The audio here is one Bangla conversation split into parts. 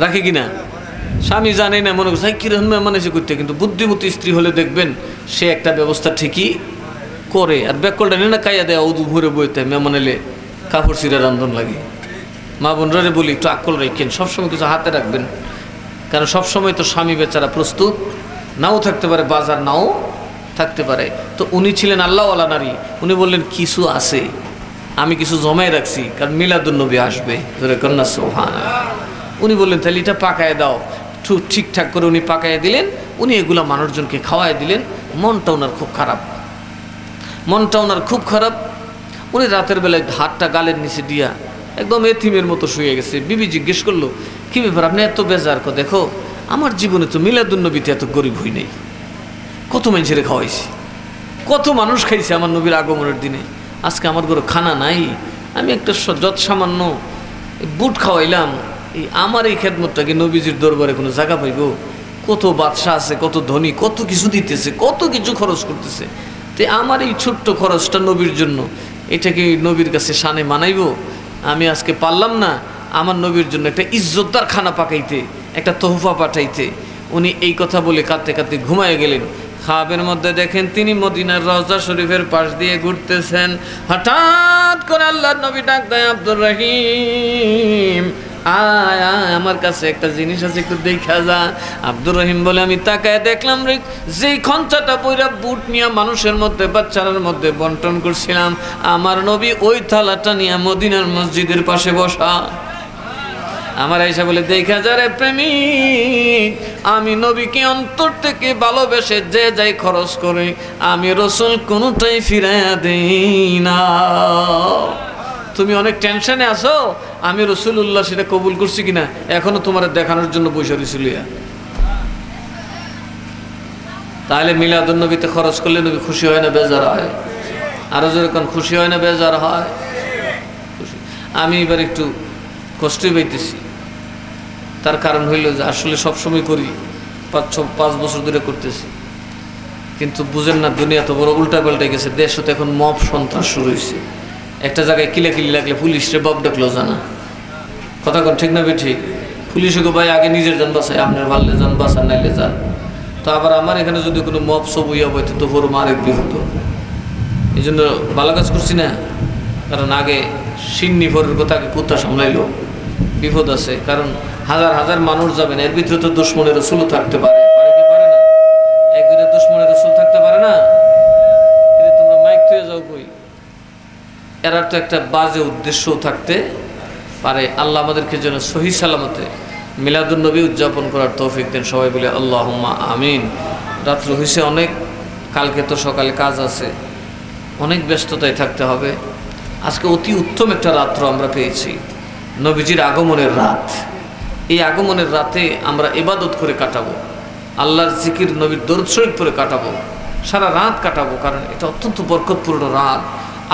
রাখে কিনা? স্বামী জানে না, মনে করছে কিরকম মেহমান এসে করতে, কিন্তু বুদ্ধিমতী স্ত্রী হলে দেখবেন সে একটা ব্যবস্থা ঠিকই করে। আর ব্যাকলটা নিয়ে না কাইয়া দেয়, উদু ভরে বইতে মেহমান এলে কাপড় চিরা রান্ধন লাগে। মা বোনরা বলি একটু আকল রাখেন, সবসময় কিছু হাতে রাখবেন, কারণ সবসময় তো স্বামী বেচারা প্রস্তুত নাও থাকতে পারে, বাজার নাও থাকতে পারে। তো উনি ছিলেন আল্লাহওয়ালা নারী, উনি বললেন কিছু আছে, আমি কিছু জমায় রাখছি, কারণ মিলাদুন্নবী আসবে, কন্যা সুবহানাল্লাহ। উনি বললেন তাহলে এটা পাকায় দাও, ঠিকঠাক করে উনি পাকায় দিলেন। উনি এগুলা মানুষজনকে খাওয়াই দিলেন। মনটা ওনার খুব খারাপ, মনটা ওনার খুব খারাপ। উনি রাতের বেলায় হাতটা গালের নিচে দিয়া একদম এতিমের মতো শুয়ে গেছে। বিবি জিজ্ঞেস করলো, কী ব্যাপার আপনি এত বেজার? দেখো আমার জীবনে তো মিলাদুন্নবীতে এত গরিব হই নাই, কত মানুষের খাওয়াইছি, কত মানুষ খাইছে আমার নবীর আগমনের দিনে, আজকে আমার ঘরে খানা নাই, আমি একটা যত সামান্য বুট খাওয়াইলাম, আমার এই খেদমতটা কি নবীজির দরবারে কোনো জায়গা পাইব? কত বাদশা আছে, কত ধনী, কত কিছু দিতেছে, কত কিছু খরচ করতেছে, তো আমার এই ছোট্ট খরচটা নবীর জন্য, এটা কি নবীর কাছে শানে মানাইব? আমি আজকে পারলাম না আমার নবীর জন্য একটা ইজ্জতদার খানা পাকাইতে, একটা তোহফা পাঠাইতে। উনি এই কথা বলে কাঁদতে কাঁদতে ঘুমায় গেলেন। খাবের মধ্যে দেখেন তিনি মদিনার রওজা শরীফের পাশ দিয়ে ঘুরতেছেন। হঠাৎ করে আল্লাহর নবী ডাক দেয়, আব্দুর রহিম আয় আয়, আমার কাছে একটা জিনিস আছে, একটু দেখা যা। আব্দুর রহিম বলে, আমি তাকায় দেখলাম রে, যেই খঞ্চাটা বইরা বুট নিয়ে মানুষের মধ্যে বাচ্চাদের মধ্যে বন্টন করছিলাম, আমার নবী ওই থালাটা নিয়ে মদিনার মসজিদের পাশে বসা। আমার আয়েশা বলে, দেখা যা রে প্রেমিক, আমি নবীকে অন্তর থেকে ভালোবেসে যে যাই খরচ করে, আমি রসুল কোনোটাই ফিরাইয়া দেই না। তুমি অনেক টেনশনে আছো, আমি রসুল্লাহ সেটা কবুল করছি কিনা এখনো তোমার দেখানোর জন্য বসে রয়েছিল। তাহলে মিলাদুন্নবীতে খরচ করলে নবী খুশি হয় না বেজার হয়? আরো যেরকম খুশি হয় না বেজার হয়? খুশি। আমি এবার একটু কষ্টই পাইতেছি, তার কারণ হইল যে আসলে সবসময় করি, 5 বছর ধরে করতেছি, কিন্তু বুঝেন না দুনিয়া তো বড় উল্টা পাল্টে গেছে। দেশে তো এখন মব সন্ত্রাস শুরু হয়েছে, একটা জায়গায় কিলাকিলি লাগলে পুলিশরে বব ডাকলো জানা কথা কোন ঠিক না বেঠিক? পুলিশকে ভাই আগে নিজের যান বাঁচায়, আপনার ভাললে যান বাঁচান নাইলে যান। তো আবার আমার এখানে যদি কোনো মব সব ইয়া বইতে তো বড় আরেক বিপদ। এই জন্য ভালো কাজ করছি না, কারণ আগে সিন্নি ফরের কথা আগে কুত্তা সামলাইলো, বিপদ আছে। কারণ হাজার হাজার মানুষ যাবেন, এর ভিতরে তো দুশমনের রসুলও থাকতে পারে, পারে কি পারে না? এক দুইটা দুশমনের রসুল থাকতে পারে না? এটা তোমরা মাইক থুয়ে যাও কই, এরার তো একটা বাজে উদ্দেশ্যও থাকতে পারে। আল্লাহ আমাদেরকে যেন সহি সালামতে মিলাদুন্নবী উদযাপন করার তৌফিক দেন, সবাই বলে আল্লাহুম্মা আমিন। রাত্র হয়েছে অনেক, কালকে তো সকালে কাজ আছে, অনেক ব্যস্ততায় থাকতে হবে। আজকে অতি উত্তম একটা রাত্র আমরা পেয়েছি, নবীজির আগমনের রাত। এই আগমনের রাতে আমরা ইবাদত করে কাটাবো, আল্লাহর জিকির নবীর দরুদ শরীফ পড়ে কাটাবো, সারা রাত কাটাবো, কারণ এটা অত্যন্ত বরকতপূর্ণ রাত।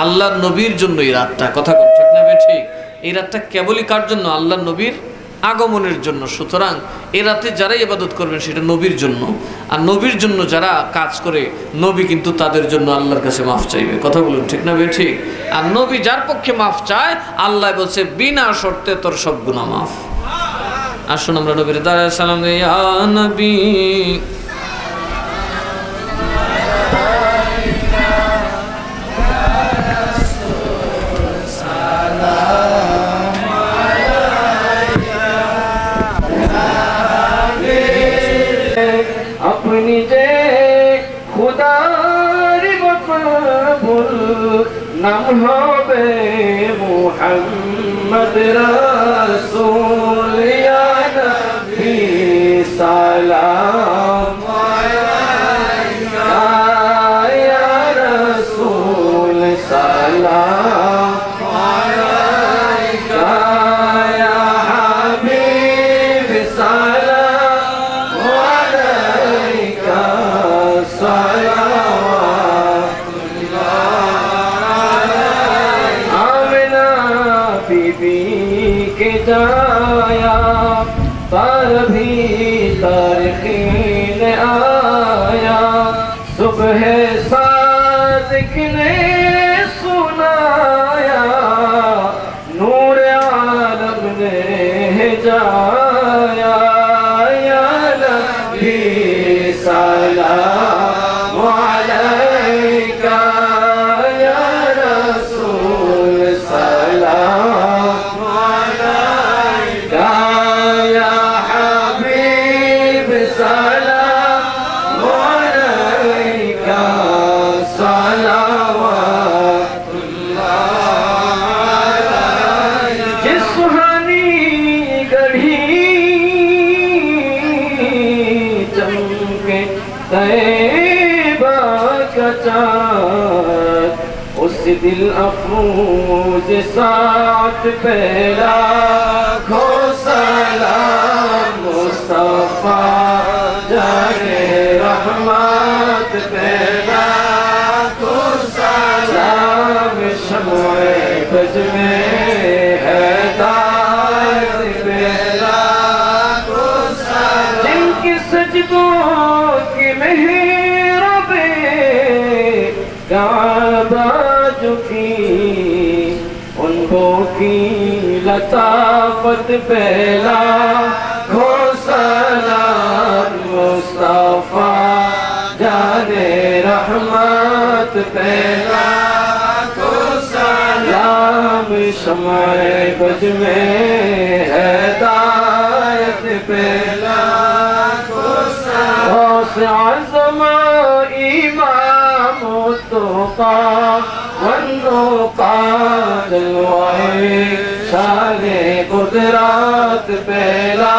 আল্লাহর নবীর জন্য এই রাতটা, কথা ঠিক না ঠিক? এই রাতটা কেবলই কার জন্য? আল্লাহর নবীর আগমনের জন্য। সুতরাং এই রাতে যারাই ইবাদত করবেন সেটা নবীর জন্য, আর নবীর জন্য যারা কাজ করে নবী কিন্তু তাদের জন্য আল্লাহর কাছে মাফ চাইবে, কথা বলুন ঠিক না ঠিক? আর নবী যার পক্ষে মাফ চায়, আল্লাহ বলছে বিনা শর্তে তোর সব গুনাহ মাফ। আসুন আমরা নবীর দাঁড়ায় সালাম দিই, ইয়া নবী अपनी जे खुदारी मकबूल नाम होबे मुहम्मद रसूल या नबी सलाम अलैका या रसूल सलाम अलैका या हबीब सलाम अलैका सलावतुल्लाह आमिना बीबी के जाया पर भी तरकीन आया सुबह सादिक ने सुनाया नूर आलम ने जाया चाँद उस दिल अफरोज साथ पहला खो सलाम मुस्तफा जाने रहमत पहला खो सलाम शम्ए बज में हैदायत पहला खो सलाम जिनकी सजदों की मेहरबे काबा झुकी उनको की लताफत पहला खो सलाम मुस्तफा जाने रहमत पहला खो सलाम शम्ए बज में हैदायत पहला खो सलाम आज़मा इमाम तुका वन्नुका जलवाए शाने कुदरत पहला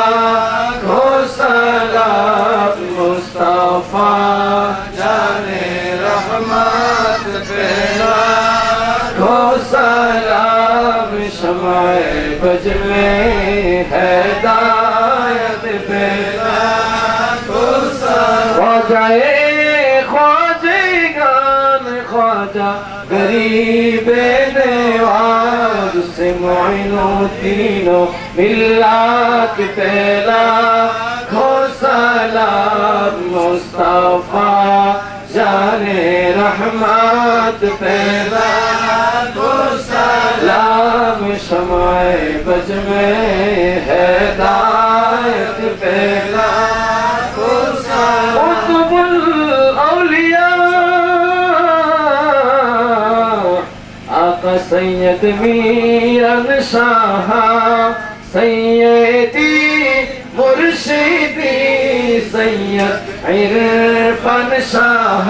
खो सलाम मुस्तफा जाने रहमत पहला खो सलाम शम्ए बज में हैदायत पहला खो सलाम ख्वाजा गरीब नवाज से मोइनो तीनों मिल्लत पहला खो सलाम मुस्तफा जाने रहमत पहला खो सलाम शम्ए बज में हैदायत पहला खो सलाम औलिया आका सैयद मीरन शाह सैयदी मुर्शिदी सैयद इरफान शाह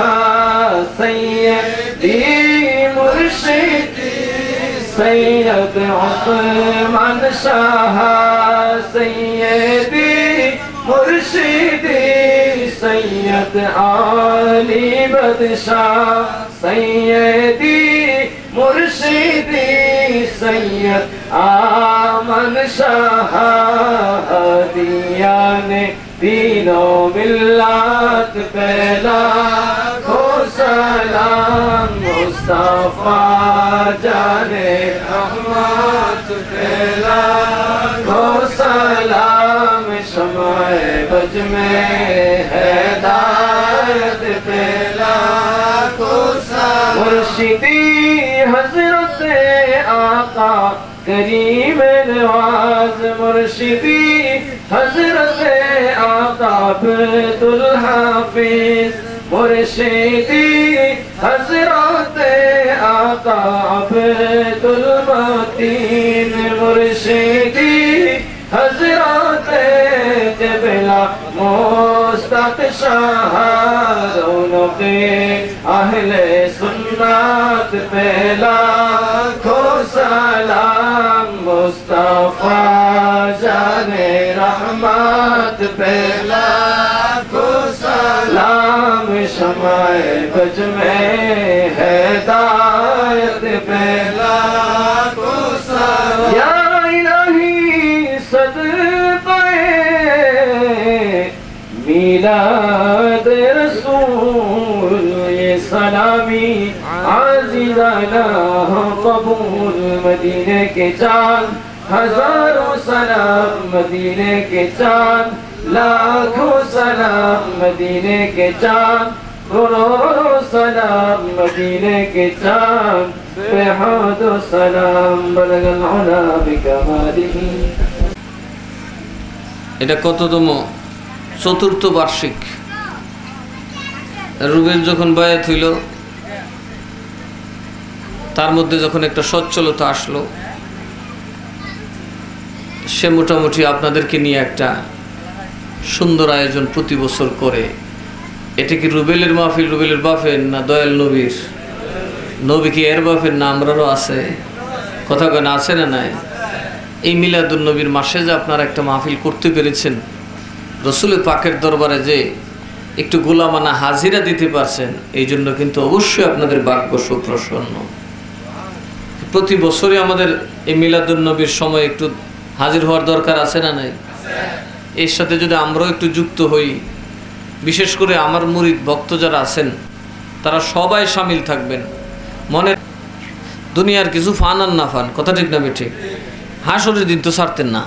सैयदी मुर्शिदी सैयद उस्मान शाह सैयदी मुर्शिदी सैयद आली बदशाह सैयदी मुर्शिदी सैयद आमन शाह दिया ने तीनों मिल्लत पहला खो सलाम मुस्तफा जाने रहमत पहला खो सलाम शम्ए बज में हैदायत पहला खो सलाम मुर्शिदी हजरत आका करीम नवाज मुर्शिदी हजरत आका अब्दुल हाफिज मुर्शिदी हजरत आका अब्दुल मतीन मुर्शिदी हजरत जबला मुस्तक शाह दोनों के अहले सुन्नत पहला खो सलाम मुस्तफा जाने रहमत पहला खो सलाम शम्ए बज में हैदायत पहला खो सलाम या इलाही सदक़े मिलाद रसूल ये सलामी आज़िज़ाना कबूल मदीने के चाँद हजारों सलाम मदीने के चाँद लाखों सलाम मदीने के चाँद करोड़ों सलाम मदीने के चाँद बेहद सलाम बलगल उला बिकमालिही। এটা কততম চতুর্থ বার্ষিক রুবেল যখন বায়াত হইল তার মধ্যে যখন একটা সচ্ছলতা আসলো সে মোটামুটি আপনাদেরকে নিয়ে একটা সুন্দর আয়োজন প্রতি বছর করে। এটা কি রুবেলের মাহফিল, রুবেলের বাপের না দয়াল নবীর? নবী কি এর বাপের না আমরারও আছে? কথা কেন আছে না নাই? এই মিলাদুন নবীর মাসে যে আপনারা একটা মাহফিল করতে পেরেছেন, রসুল পাকের দরবারে যে একটু গোলামানা হাজিরা দিতে পারছেন, এই জন্য কিন্তু অবশ্যই আপনাদের ভাগ্য সুপ্রসন্ন। প্রতি বছরই আমাদের এই মিলাদুন্নবীর সময় একটু হাজির হওয়ার দরকার আছে না নাই? এর সাথে যদি আমরাও একটু যুক্ত হই, বিশেষ করে আমার মুরিদ ভক্ত যারা আছেন তারা সবাই শামিল থাকবেন। মনে দুনিয়ার কিছু ফান আর না ফান, কথা ঠিক না ঠিক? হাসরের দিন তো ছাড়তেন না,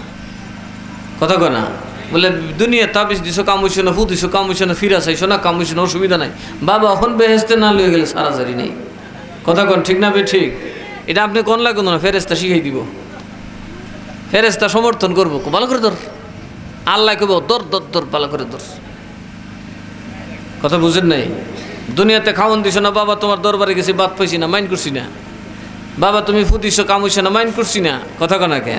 কথা কয় না? বলে দুনিয়া তাবিজ দিছো কাম হইছো না, ফু দিছো কাম হইছো না, ফিরা চাইছো না কাম হইছো না, অসুবিধা নাই। বাবা এখন বেহেস্তে না লয়ে গেলে সারাসারি নেই, কথা কন ঠিক না ঠিক? এটা আপনি কোন লাগবে না, ফেরেস্তা শিখাই দিব, ফেরেস্তা সমর্থন করবো, ভালো করে ধর। আল্লাহ কব দর দর দর, ভালো করে ধর। কথা বুঝেন নাই? দুনিয়াতে খাওয়ান দিছো না, বাবা তোমার দরবারে গেছি বাদ পাইছি না, মাইন্ড করছি না। বাবা তুমি ফুদিছো কাম হইছো না, মাইন্ড করছি না, কথা কনা কে?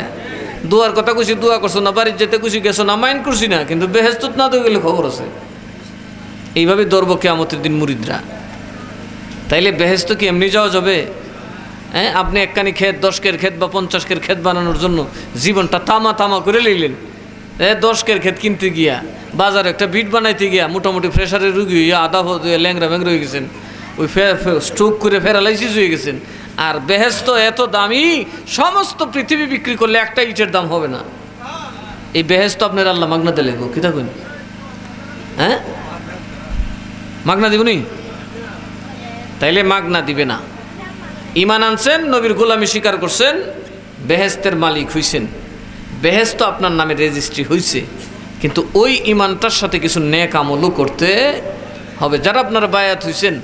দুয়ার কথা কইছি, দোয়া করছো না, বাড়ির যেতে খুশি গেছো না, মাইন্ড করছি না, কিন্তু বেহেস্তুত না তো গেলে খবর আছে। এইভাবে ধরবো কিয়ামতের দিন মুরিদরা। তাইলে বেহেস্ত কি এমনি যাওয়া যাবে? হ্যাঁ, আপনি একখানি ক্ষেত 10 কের ক্ষেত বা 50 কের ক্ষেত বানানোর জন্য জীবনটা তামা তামা করে লইলেন। 10 কের ক্ষেত কিনতে গিয়া, বাজারে একটা বিট বানাইতে গিয়া মোটামুটি প্রেশারের রুগী হইয়া আধা ল্যাংরা ব্যাংরা হয়ে গেছেন, ওই স্ট্রোক করে প্যারালাইসিস হয়ে গেছেন। আর বেহেস্ত এত দামি, সমস্ত পৃথিবী বিক্রি করলে একটা ইটের দাম হবে না। এই বেহেস্ত আপনার আল্লাহ মাগনা দিলে কি থাকুন? হ্যাঁ, মাগনা দিবনি? তাইলে মাগনা দিবে না। ইমান আনছেন, নবীর গোলামি স্বীকার করছেন, বেহেস্তের মালিক হইছেন, বেহেস্ত আপনার নামে রেজিস্ট্রি হইছে। কিন্তু ওই ইমানটার সাথে কিছু নেক আমলও করতে হবে। যারা আপনারা বায়াত হইছেন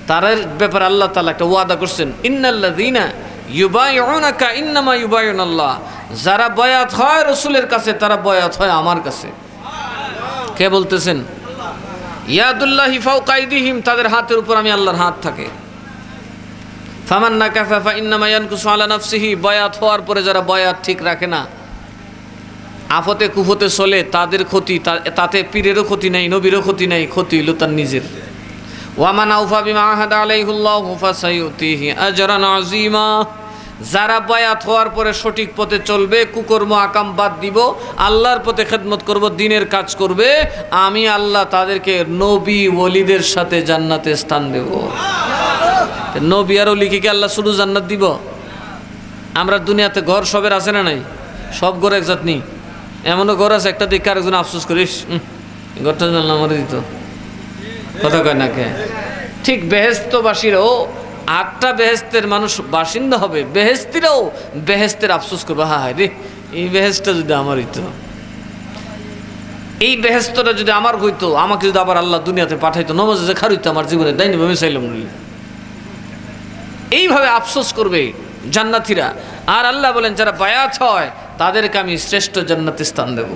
তার ব্যাপারে আল্লাহ তাআলা একটা ওয়াদা করছেন, ইন্নাল্লাযীনা ইউবাইউনাকা ইন্নামা ইউবাইউনাল্লাহ। যারা বায়াত হয় রাসূলের কাছে, তারা বায়াত হয় আমার কাছে। কে বলতেছেন? ইয়াদুল্লাহি ফাওকা আইদিহিম, তাদের হাতের উপর আমি আল্লাহর হাত থাকে। ফামান নাকাফা ফা ইন্নামা ইয়ানকুসু আলা নাফসিহি, বায়াত হওয়ার পরে যারা বায়াত ঠিক রাখে না, আফতে কুফতে চলে, তাদের ক্ষতি, তাতে পীরেরও ক্ষতি নাই, নবীরও ক্ষতি নাই, ক্ষতি হইল তার নিজের। ওয়ামান আউফা বিমা আহাদা আলাইহিল্লাহু ফাসায়ুতিহি আজরান আযীমা। যারা বায়াত হওয়ার পরে সঠিক পথে চলবে, কুকর্ম আকাম বাদ দিব, আল্লাহর পথে খেদমত করব, দ্বীনের কাজ করবে, আমি আল্লাহ তাদেরকে নবী ওলিদের সাথে জান্নাতে স্থান দেব। নবী আর ওলিকে কি আল্লাহ শুধু জান্নাত দিব? আমরা দুনিয়াতে ঘর সবের আছে না নাই? সব ঘর এক জাত নেই। এমনও ঘর আছে একটা দেখে আরেকজন আফসোস করিস, ঘরটা জানলাম আমার দিত, কথা কয় না কে? ঠিক বেহেস্তবাসীরাও 8টা বেহেস্তের মানুষ বাসিন্দা হবে, বেহেস্তিরাও বেহেস্তের আফসোস করবে, হায় রে এই বেহেস্তটা যদি আমার হইতো, এই বেহেস্তটা যদি আমার হইতো, আমাকে যদি আবার আল্লাহ দুনিয়াতে পাঠাইতো, নমাজে যে খার হইতো আমার জীবনে, দাইনি ভাবে চাইলাম না। এইভাবে আফসোস করবে জান্নাতীরা। আর আল্লাহ বলেন যারা বায়াত হয় তাদেরকে আমি শ্রেষ্ঠ জান্নাতে স্থান দেব।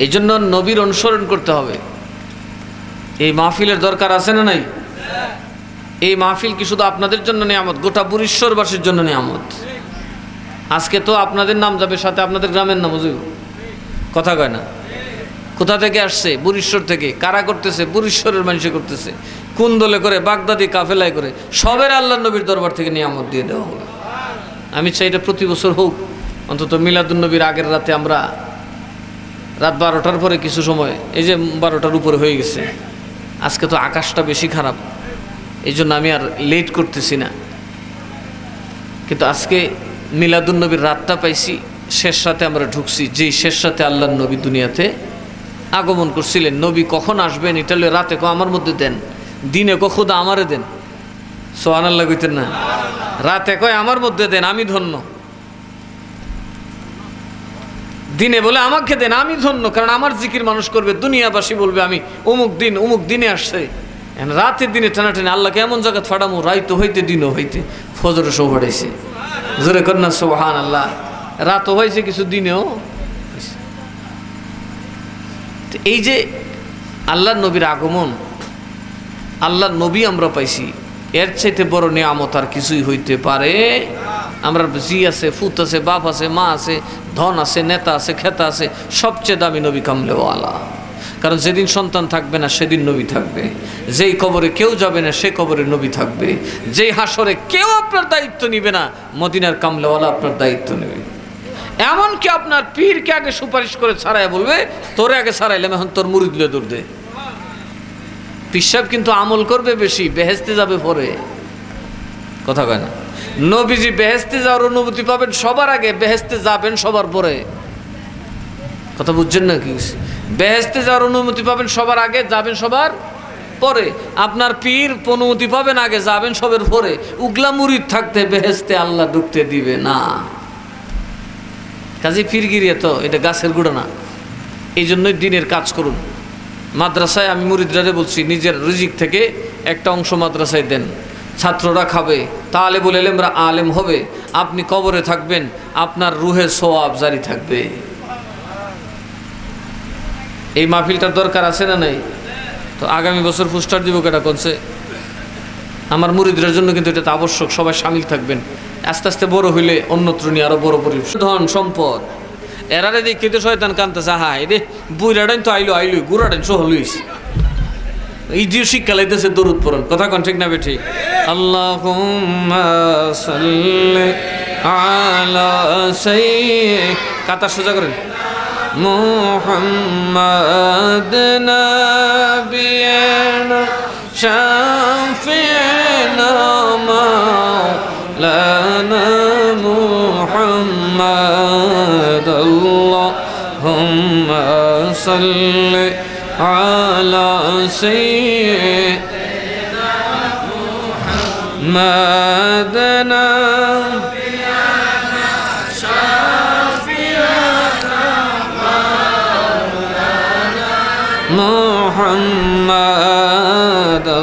এই জন্য নবীর অনুসরণ করতে হবে। এই মাহফিলের দরকার আছে না নাই? এই মাহফিল কি শুধু আপনাদের জন্য নিয়ামত, গোটা বুড়িশ্বরবাসীর জন্য নিয়ামত। আজকে তো আপনাদের নাম যাবে, সাথে আপনাদের গ্রামের নাম বুঝব, কথা কয় না? কোথা থেকে আসছে? বুড়িশ্বর থেকে। কারা করতেছে? বুড়িশ্বরের মানুষে করতেছে। কোন দলে করে? বাগদাদি কাফেলায় করে। সবের আল্লাহ নবীর দরবার থেকে নিয়ামত দিয়ে দেওয়া হবে। আমি চাই এটা প্রতি বছর হোক। অন্তত মিলাদুন্নবীর আগের রাতে আমরা রাত 12টার পরে কিছু সময়, এই যে 12টার উপরে হয়ে গেছে, আজকে তো আকাশটা বেশি খারাপ, এই জন্য আমি আর লেট করতেছি না। কিন্তু আজকে মিলাদুন্নবীর রাতটা পাইছি, শেষ রাতে আমরা ঢুকছি, যেই শেষ রাতে আল্লাহর নবী দুনিয়াতে আগমন করছিলেন। নবী কখন আসবেন এটা রাতে আমার মধ্যে দেন, দিনে খুদা আমারে দেন, সুবহানাল্লাহ কইতেন না? রাতে কয় আমার মধ্যে দেন, আমি ধন্য। দিনে বলে আমাকে দেন, আমি ধন্য, কারণ আমার জিকির মানুষ করবে, দুনিয়াবাসী বলবে আমি অমুক দিন অমুক দিনে আসছে। রাতের দিনে টানাটানি আল্লাহকে এমন জায়গায় ফাটামো, রাইতো হইতে দিনও হইতে, ফজরে সব হারাইছে, জোরে কন্যা সুবহানাল্লাহ। রাতও হয়েছে কিছু, দিনেও। এই যে আল্লাহর নবীর আগমন, আল্লাহর নবী আমরা পাইছি, এর চাইতে বড় নিয়ামত আর কিছুই হইতে পারে? আমরা জি আছে, ফুত আছে, বাপ আছে, মা আছে, ধন আছে, নেতা আছে, খেতা আছে, সবচেয়ে দামি নবী কামলেওয়ালা। কারণ যেদিন সন্তান থাকবে না সেদিন নবী থাকবে, যেই কবরে কেউ যাবে না সে কবরে নবী থাকবে, যেই হাসরে কেউ আপনার দায়িত্ব নিবে না মদিনার কামলেওয়ালা আপনার দায়িত্ব নেবে। এমনকি আপনার পীরকে আগে সুপারিশ করে ছাড়াই বলবে তোরে আগে ছাড়াইলাম, এখন তোর মুরিদ লয়ে দৌড় দে। পীর সাহেব কিন্তু আমল করবে বেশি, বেহেশতে যাবে পরে, কথা কয় না। নবীজি বেহেশতে যাওয়ার অনুমতি পাবেন সবার আগে, বেহেশতে যাবেন সবার পরে, কথা বুঝছেন না কি? বেহেশতে যাওয়ার অনুমতি পাবেন সবার আগে, যাবেন সবার পরে। আপনার পীর অনুমতি পাবেন আগে, যাবেন সবার পরে। উগলা মুরিদ থাকতে বেহেশতে আল্লাহ ঢুকতে দিবে না। কাজে পীরগিরিয়া তো এটা গাছের গুঁড়া না। এই জন্যই দিনের কাজ করুন। মাদ্রাসায় আমি মুরিদরারে বলছি, নিজের রিজিক থেকে একটা অংশ মাদ্রাসায় দেন, ছাত্ররা খাবে, তাহলে বলে এলেমরা আলেম হবে, আপনি কবরে থাকবেন, আপনার রুহে সোয়াব জারি থাকবে। এই মাহফিলটার দরকার আছে না নাই? তো আগামী বছর পোস্টার দিব, কেটা করছে আমার মুরিদদের জন্য, কিন্তু এটা তো আবশ্যক, সবাই সামিল থাকবেন। আস্তে আস্তে বড় হইলে অন্যত্র নিয়ে আরো বড় পরিবেশ, ধন সম্পদ এরারে দেখে তো শয়তান কানতেছে, হ্যাঁ রে বুইরাডাইন তো আইলো গুড়াডাইন সহ লইস, এই যে শিক্ষা লাইতেছে দরুদ পড়ুন, কথা কোন ঠিক না বেঠিক? আল্লাহুম্মা সাল্লি আলা সাইয়্যিদ, কাতা সোজা করেন, মুহাম্মাদ নাবিয়িনা শাফি'না মাওলানা মুহাম্মাদ, আল্লাহুম্মা সাল্লি আলা সাইয়্যিদিনা মুহাম্মাদ নাবিয়িনা শাফি'না মাওলানা মুহাম্মাদ,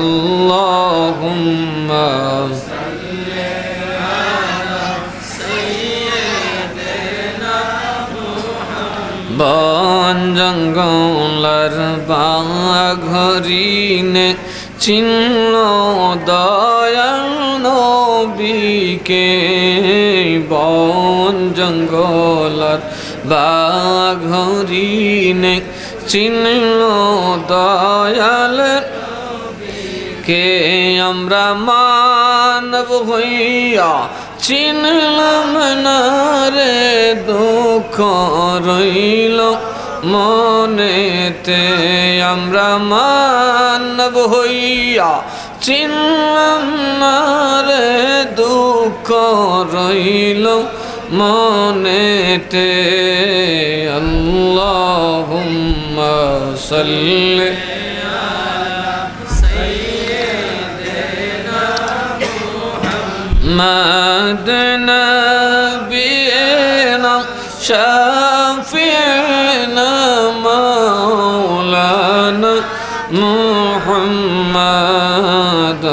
আল্লাহুম্মা সাল্লি আলা সাইয়্যিদিনা মুহাম্মাদ। বন জঙ্গলার বাঘরিনে চিহ্ন দয়াল নবীকে, বন জঙ্গলার বাঘরিনে চিহ্ন দয়াল কে, আমরা মানব হইয়া চিনলাম না রে, দুঃখ রইল মনেতে, আমরা মানব হইয়া চিনলাম না রে, দুঃখ রইল মনেতে। আল্লাহুম্মা সাল্লি আলা সাইয়্যিদিনা মুহাম্মাদ নাবিয়িনা শাফি'না মাওলানা মুহাম্মাদ,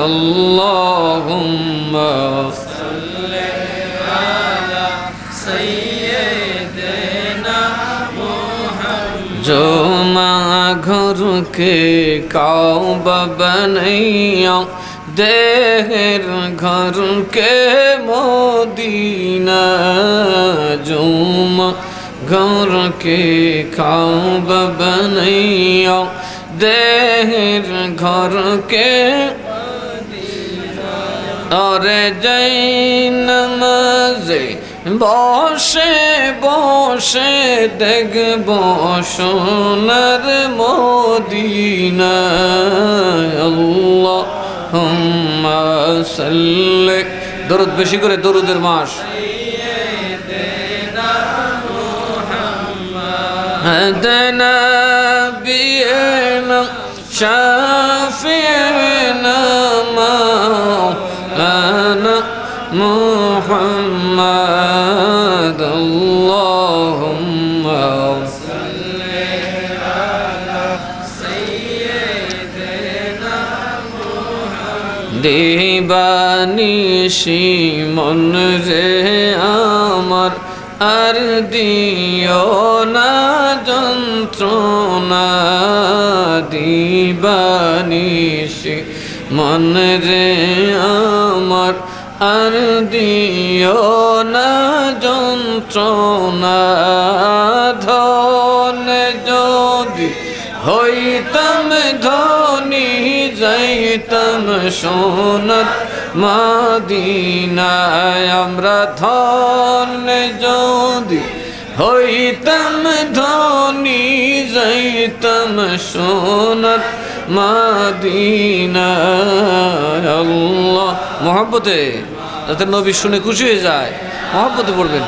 আল্লাহুম্মা সাল্লি আলা সাইয়্যিদিনা মুহাম্মাদ। जो घर के काबा बनैया, देहर घर के मोदीना, जुमा घर के काबा बनैया, देहर घर के और जै नमाज़े বসে বসে দেখব সোনার মদিনা, আল্লাহুম্মা সাল্লি, দরুদ বেশি করে, দরুদের মাস, হাদানা বিনা শাফি'না মাওলানা মুহাম্মাদ, আল্লাহুম্মা সাল্লি আলা সাইয়্যিদিনা মুহাম্মাদ। দিবানিশি মন রে আমার আর দিও না যন্ত্রণা, দিবানিশি মন রে আমার আর দিও না যন্ত্রণা, ধন যদি হইতাম ধনী যাইতাম সোনার মদিনায়, আমরা ধন যদি হইতাম ধনী যাইতাম সোনার মাদিনা। আল্লাহ মহব্বতে, যাতে নবী শুনে খুশি হয়ে যায়, মহব্বতে পড়বেন।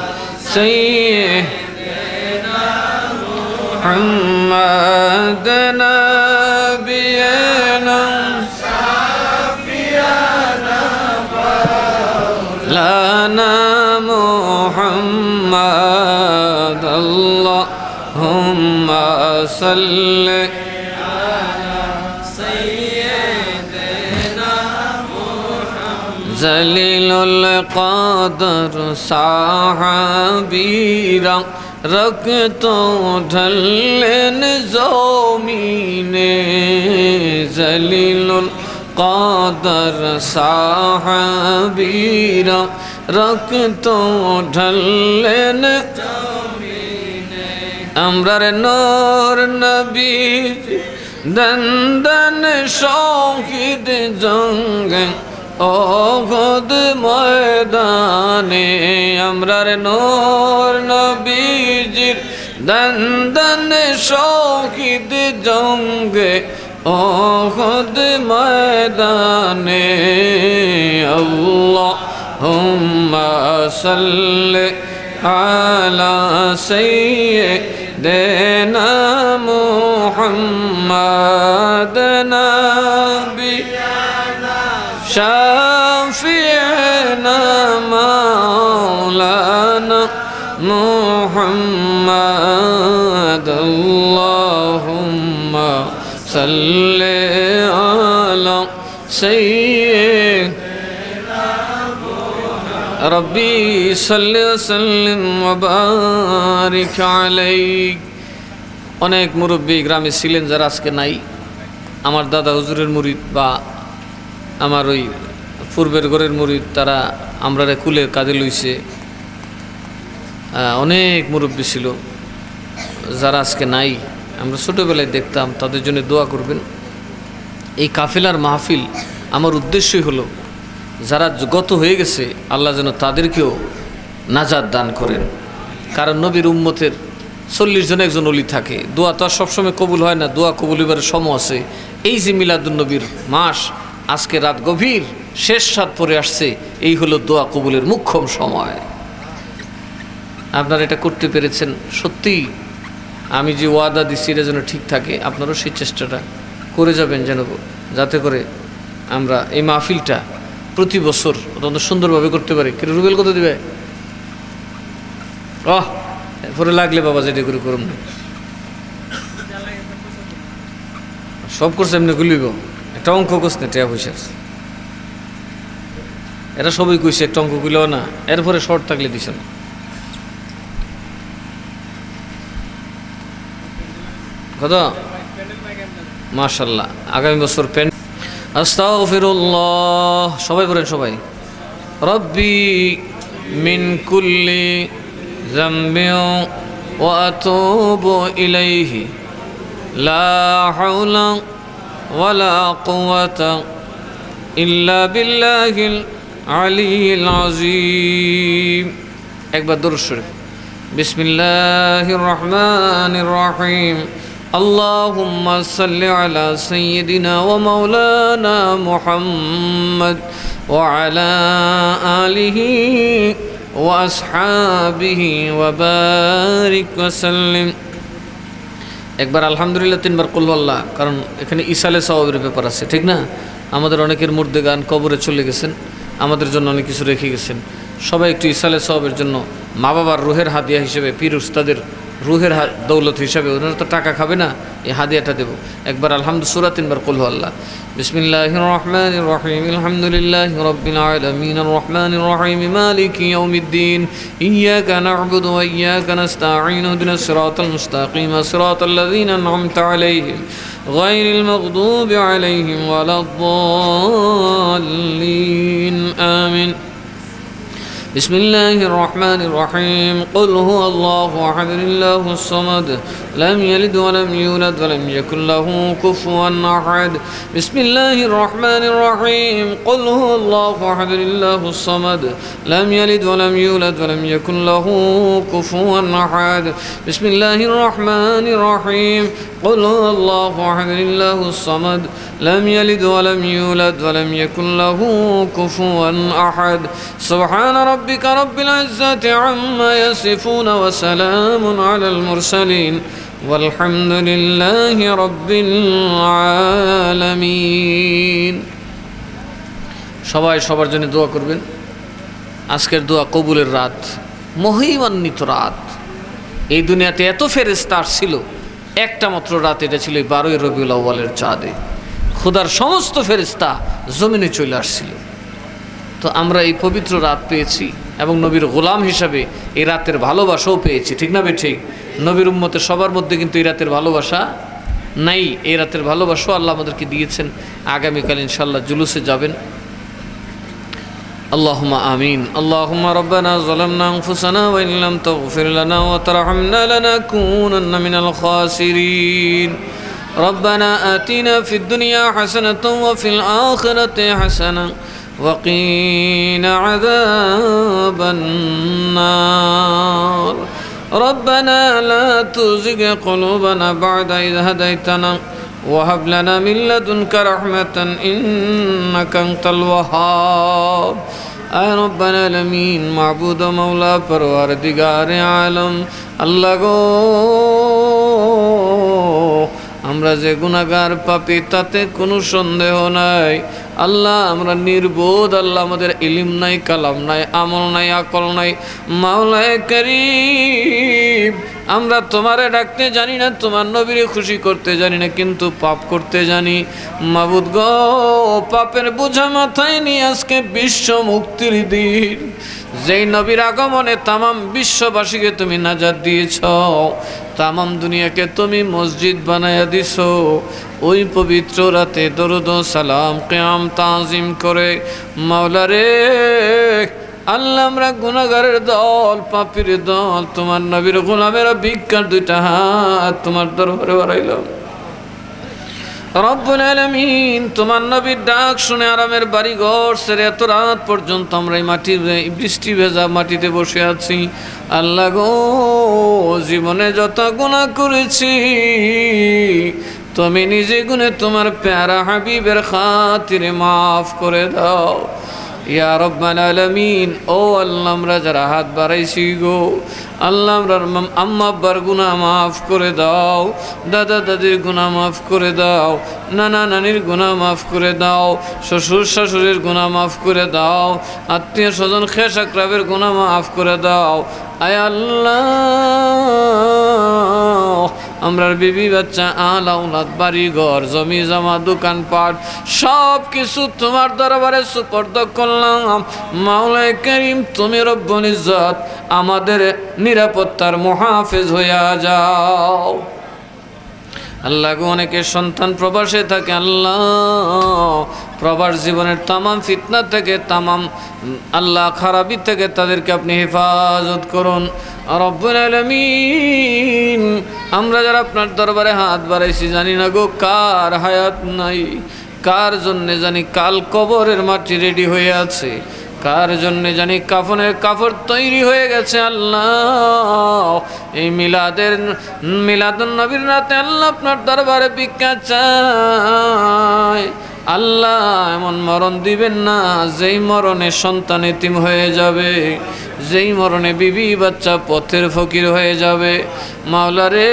محمد نبينا لنا محمد اللهم صل على سيدنا محمد جليل القدر صحابيرا رکت ڈھلن زمینِ ذلیل القدر صحابیرا رکت ڈھلن امرار نور نبی دندن شاہد جنگ اوہد ময়দানে আমরার নূর নবীজির দন্দন শহীদ জঙ্গে ওহদ ময়দানে আল্লাহুম্মা সাল্লি আলা সাইয়্যিদিনা মুহাম্মাদ নবী شافعنا مولانا محمد اللهم صل على سيدنا ربي صل وسلم وبارك عليك। অনেক মুরব্বী গ্রামে ছিলেন যারা আজকে নাই। আমার দাদা হুজুরের মুরিদ বা আমার ওই পূর্বের ঘরের মুরিদ, তারা আমরারে কুলের কাজে লইছে। অনেক মুরব্বী ছিল যারা আজকে নাই, আমরা ছোটোবেলায় দেখতাম, তাদের জন্য দোয়া করবেন। এই কাফেলার মাহফিল আমার উদ্দেশ্যই হলো যারা গত হয়ে গেছে আল্লাহ যেন তাদেরকেও নাজাত দান করেন। কারণ নবীর উম্মতের 40 জন একজন অলি থাকে। দোয়া তো আর সবসময় কবুল হয় না, দোয়া কবুল এবারে সময় আছে। এই যে মিলাদুন্নবীর মাস, আজকে রাত গভীর শেষ রাত পরে আসছে, এই হলো দোয়া কবুলের মুখ্যম সময়। আপনারা এটা করতে পেরেছেন, সত্যি আমি যে ওয়াদা দিচ্ছি এটা যেন ঠিক থাকে। আপনারাও সেই চেষ্টাটা করে যাবেন যেন, যাতে করে আমরা এই মাহফিলটা প্রতি বছর অত্যন্ত সুন্দরভাবে করতে পারি। কিন্তু রুবেল কত দিবে? এরপরে লাগলে বাবা যেটা করে করুন না, সব করছে এমনি গুলিব। একটা অঙ্ক করছে না, টেয়া পয়সা এরা সবই কইছে, একটা অঙ্ক গুলো না, এরপরে শর্ট থাকলে দিছ না। কত? মাশাআল্লাহ, আগামী বছর পেন। আস্তাগফিরুল্লাহ, সবাই বলেন, সবাই। রব্বি মিন কুল্লি যামবিন ওয়া আতুবু ইলাইহি লা হাওলা ওয়ালা কুওয়াতা ইল্লা বিল্লাহিল আলিয়্যিল আযীম। একবার দরুদ শরীফ। বিসমিল্লাহির রহমানির রহিম। আল্লাহুম্মা সাল্লি আলা সাইয়্যিদিনা ওয়া মাওলানা মুহাম্মদ ওয়া আলা আলিহি ওয়া আসহাবিহি ওয়া বারিক ওয়া সাল্লিম। একবার আলহামদুলিল্লাহ, 3 বার কুল আল্লাহ। কারণ এখানে ইসালে সওয়াবের ব্যাপার আছে, ঠিক না? আমাদের অনেকের মুর্দেগান কবরে চলে গেছেন, আমাদের জন্য অনেক কিছু রেখে গেছেন। সবাই একটু ইসালে সওয়াবের জন্য মা বাবার রুহের হাদিয়া হিসেবে, পীর উস্তাদের রুহের দৌলত হিসাবে, ওনারা তো টাকা খাবে না, এই হাদিয়াটা দেব। একবার আলহামদুলিল্লাহ সূরা 3 বার কুল আল্লাহ। বিসমিল্লাহির রহমানির রহিম। আলহামদুলিল্লাহি রাব্বিল আলামিন আর রহমানির রহিম মালিকি ইয়াউমিদ্দিন ইয়্যাকা না'বুদু ওয়া ইয়্যাকা নাস্তাঈন ইহদিনাস সিরাতাল মুস্তাকিম সিরাতাল লাযীনা আন'আমতা আলাইহিম গায়রিল মাগদুবি আলাইহিম ওয়ালাদ-দাল্লিন আমিন। بسم الله الرحمن الرحيم قل هو الله أحد الله الصمد لم يلد ولم يولد ولم يكن له كفوا أحد بسم الله الرحمن الرحيم قل هو الله أحد الله الصمد لم يلد ولم يولد ولم يكن له كفوا أحد بسم الله الرحمن الرحيم قل هو الله أحد الله الصمد لم يلد ولم يولد ولم يكن له كفوا أحد سبحان ربك رب العزة عما يصفون وسلام على المرسلين والحمد لله رب العالمين সবাই সবার জন্য দোয়া করবেন আজকের দোয়া কবুলের রাত মহিমান্বিত রাত এই দুনিয়াতে এত ফেরেশতা ছিল একটা মাত্র রাত এটা ছিল 12 রবিউল আউয়ালের চাঁদে খোদার সমস্ত ফেরেশতা জমিনে চলে আসছিল তো আমরা এই পবিত্র রাত পেয়েছি এবং নবীর গোলাম হিসাবে এই রাতের ভালোবাসাও পেয়েছি ঠিক না ঠিক নবীর উম্মতের সবার মধ্যে কিন্তু এই রাতের ভালোবাসা নাই এই রাতের ভালোবাসাও আল্লাহ আমাদেরকে দিয়েছেন আগামীকাল ইনশাআল্লাহ জুলুসে যাবেন اللهم آمين اللهم ربنا ظلمنا أنفسنا وإن لم تغفر لنا وترحمنا لنكونن من الخاسرين ربنا آتنا في الدنيا حسنة وفي الآخرة حسنة وقنا عذاب النار ربنا لا تزغ قلوبنا بعد إذ هديتنا وهب لنا من لدنك رحمة إنك أنت الوهاب اے رب العالمین معبود و مولا پروردگار عالم আল্লাহ গো আমরা যে গুনাহগার পাপী তাতে কোনো সন্দেহ নাই আল্লাহ আমরা নির্বোধ আল্লাহ আমাদের ইলম নাই কালাম নাই আমল নাই আকল নাই মাওলায়ে করিম আমরা তোমারে ডাকতে জানি না তোমার নবীরে খুশি করতে জানি না কিন্তু পাপ করতে জানি মাবুদ গো পাপের বোঝা মাথায় নিয়ে আজকে বিশ্ব মুক্তির দিন যেই নবীর আগমনে তামাম বিশ্ববাসীকে তুমি নাজাত দিয়েছ তামাম দুনিয়াকে তুমি মসজিদ বানায়া দিছো ওই পবিত্র রাতে দরুদ ও সালাম কিয়াম তাজিম করে মাওলা রে আল্লাহ আমরা গুনাহগারের দল পাপীর দল তোমার নবীর গোলামেরা ভিক্ষার দুইটা হাত তোমার দরবারে বাড়াইলাম রব্বুল আলামিন তোমার নবীর ডাক শুনে আরামের বাড়ি ঘর ছেড়ে এত রাত পর্যন্ত আমরা এই মাটির বৃষ্টি ভেজা মাটিতে বসে আছি আল্লাহ গো জীবনে যত গুনাহ করেছি তুমি নিজে গুনে তোমার প্যারা হাবিবের খাতিরে মাফ করে দাও ইয়া রব্বাল আলামিন ও আল্লাহ আমরা যারা হাত বাড়াইছি গো আল্লাহ আমরা আম্মা আব্বার গুনাহ মাফ করে দাও দাদা দাদির গুনাহ মাফ করে দাও নানা নানির গুনাহ মাফ করে দাও শ্বশুর শাশুড়ির গুনাহ মাফ করে দাও আত্মীয় স্বজন খেশ আকরাবের গুনাহ মাফ করে দাও আয় আল্লাহ আমরার বিবি বাচ্চা আল আওলাদ বাড়ি ঘর জমি জমা দোকানপাট সব কিছু তোমার দরবারে সুপর্দ করলাম মাওলায়ে করিম তুমি রব্বুল ইজ্জত আমাদের নিরাপত্তার মুহাফেজ হইয়া যাও আল্লাহ গো অনেকের সন্তান প্রবাসে থাকে আল্লাহ প্রবাস জীবনের তামাম ফিতনা থেকে তামাম আল্লাহ খারাপি থেকে তাদেরকে আপনি হেফাজত করুন রব্বুল আলামিন আমরা যারা আপনার দরবারে হাত বাড়াইছি জানি না গো কার হায়াত নাই কার জন্যে জানি কাল কবরের মাটি রেডি হয়ে আছে কার জন্য জানি কাফনের কাপড় তৈরি হয়ে গেছে আল্লাহ এই মিলাদুন নবীর রাতে আল্লাহ আপনার দরবারে ভিক্ষা চাই আল্লাহ এমন মরণ দিবেন না যেই মরণে সন্তান এতিম হয়ে যাবে যেই মরণে বিবি বাচ্চা পথের ফকির হয়ে যাবে মাওলা রে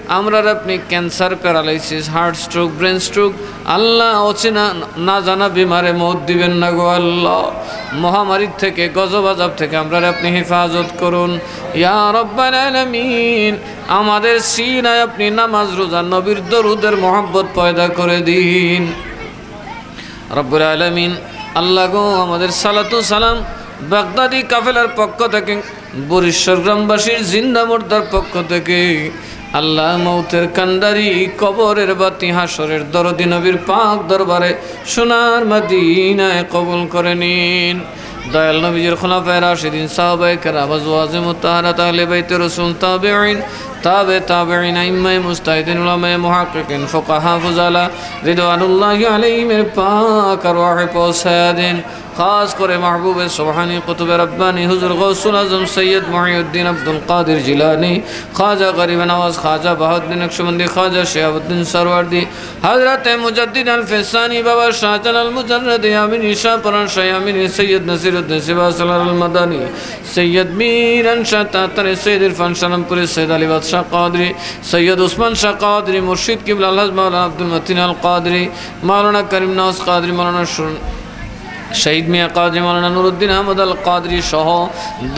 আমরা আপনি cancer paralysis heart stroke brain stroke Allah অচেনা না জানা বিমারে মৌত দিবেন না গো আল্লাহ মহামারীর থেকে গজব আযাব থেকে আমরা আপনি হেফাজত করুন ইয়া রব্বাল আলামিন আমাদের সিনায় আপনি নামাজ রোজা নবীর দরুদের মহব্বত পয়দা করে দিন রব্বুল আলামিন আল্লাহ গো আমাদের সালাতু সালাম বাগদাদি কাফেলার পক্ষ থেকে বরিশাল গ্রামবাসীর জিন্দা মুর্দার পক্ষ থেকে আল্লাহ মৌতের কান্ডারি কবরের বাতি হাসরের দরদি নবীর পাক দরবারে সোনার মদিনায় কবুল করে নিন দয়াল নবীজির খুলাফায়ে রাশিদিন সাহাবায়ে কেরাম আজওয়াজে মুতাহহারাত আহলে বাইতে রাসূল তাবিঈন তাবিঈন আইম্মায়ে মুজতাহিদিন উলামায়ে মুহাক্কিকিন ফুকাহা ফুজালা রিদওয়ানুল্লাহি আলাইহিম এর পাক আরওয়াহে পৌঁছায়া দিন। খাস করে মাহবুবে সুবহানী কুতুবে রব্বানী হুজুর গৌসুল আজম সৈয়দ মুহিউদ্দিন আব্দুল কাদের জিলানী, খাজা গরিব নওয়াজ, খাজা বাহাউদ্দিন নকশবন্দি, খাজা শিহাবুদ্দিন সরওয়ার্দী, হযরত মুজাদ্দিদ আল ফিসানী, বাবা শাহজালাল মুজাররদি, আমিন ঈশা পরান শাহ, আমিন সৈয়দ নসিরুদ্দিন সিবাসাল আল মাদানী, সৈয়দ মীর আনশা তাতারে, সৈয়দ ইরফান শানমপুরি, সৈয়দ আলী বাদশাহ কাদরি, সৈয়দ উসমান শাহ কাদরি, মুর্শিদ কিবলা আলহাজ মাওলানা আব্দুল মতিন আল কাদরি, মাওলানা করিম নওয়াজ কাদরি, মাওলানা শহীদ মিয়া কাজী, মাওলানা নুরুদ্দিন আহমদ আল কাদরি সহ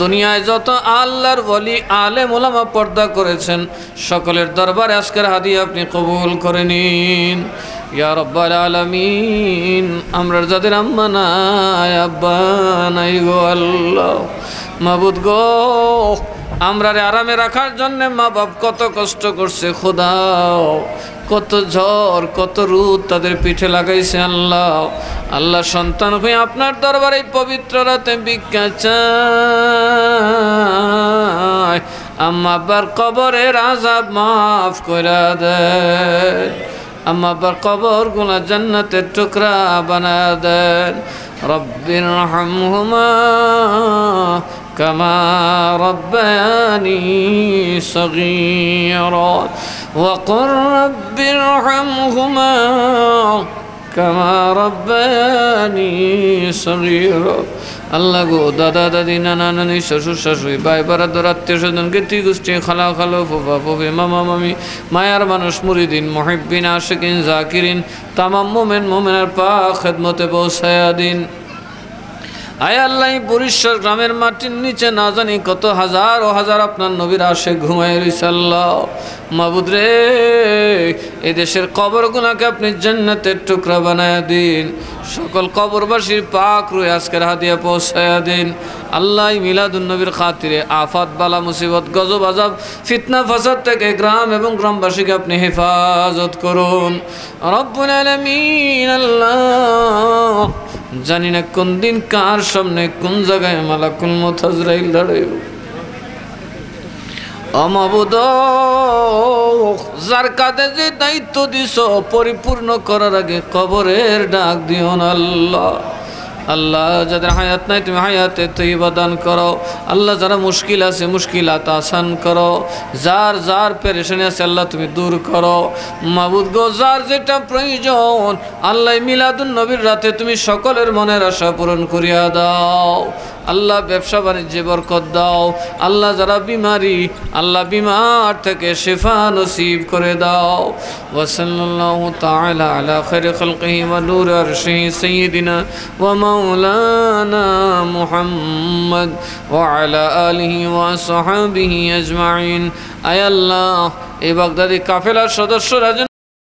দুনিয়ায় যত আল্লাহর ওলি আলেম ওলামা পর্দা করেছেন সকলের দরবারে আজকের হাদিয়া আপনি কবুল করে নিন ইয়া রব্বাল আলামিন। আমরা যাদের আম্মা নাই আব্বা নাই গো আল্লাহ মাবুদ গো, আমরারে আরামে রাখার জন্যে মা বাপ কত কষ্ট করছে খোদা, কত ঝড় কত রোদ তাদের পিঠে লাগাইছে আল্লাহ। আল্লাহ সন্তান হয়ে আপনার দরবারে পবিত্র রাতে ভিক্ষা চায়, আম্মা আব্বার কবরের আযাব মাফ কইরা দেন, আম্মা আব্বার কবর গুলা জান্নাতের টুকরা বানা দেন। রব্বির হামহুমা كما ربياني صغيرا وقل رب ارحمهما كما ربياني صغيرا। আল্লাহ গো, দাদা দাদি, নানা নানি, শ্বশুর শাশুড়ি, ভাই বারাদর, আত্মীয় স্বজন, কীর্তি গোষ্ঠী, খালা খালো, ফুফা ফুফি, মামা মামি, মায়ার মানুষ, মুরিদিন, মুহিব্বিন, আশিকিন, জাকিরিন, তামাম মোমেন মোমেনার পাক খেদমতে পৌঁছায়া দিন। আয় আল্লাহ, বরিশ্বর গ্রামের মাটির নিচে না জানি কত হাজার ও হাজার আপনার নবীর আশে ঘুমায় রইছে আল্লাহ মাবুদ রে, এই দেশের কবরগুলোকে আপনি জান্নাতের টুকরা বানায়া দিন, সকল কবরবাসীর পাক রুহে আজকের হাদিয়া পৌঁছায়া দিন আল্লাহ। মিলাদুন নবীর খাতিরে আফাত বালা মুসিবত গজব আযাব ফিতনা ফাসাদ থেকে গ্রাম এবং গ্রামবাসীকে আপনি হেফাজত করুন রব্বুল আলামিন। আল্লাহ, জানি না কোন দিন কার সামনে কোন জায়গায় মালাকুল মউত আজরাইল দাঁড়াইব। মাবুদ, যার কাঁধে যে দায়িত্ব দিছ পরিপূর্ণ করার আগে কবরের ডাক দিও না আল্লাহ। আল্লাহ, যাদের হায়াত নাই তুমি হায়াতে তৈবা দান করো আল্লাহ, যারা মুশকিল আছে মুশকিলাত আসান করো, যার যার পেরেশানি আছে আল্লাহ তুমি দূর করো মাবুদ গো। যার যেটা প্রয়োজন আল্লাহ মিলাদুন নবীর রাতে তুমি সকলের মনের আশা পূরণ করিয়া দাও আল্লাহ। ব্যবসা বাণিজ্যে বরকত দাও আল্লাহ। যারা বিমারি আল্লাহ বিমার থেকে শিফা নসিব করে দাও। ওয়া সাল্লাল্লাহু তাআলা আলা খায়রি খালকিহি ওয়া নূরি আরশিহি সাইয়্যিদিনা ওয়া মাওলানা মুহাম্মদ ওয়া আলা আলিহি ওয়া সাহবিহি আজমাইন। আয় আল্লাহ, এই বাগদাদি কাফেলার সদস্যরা যেন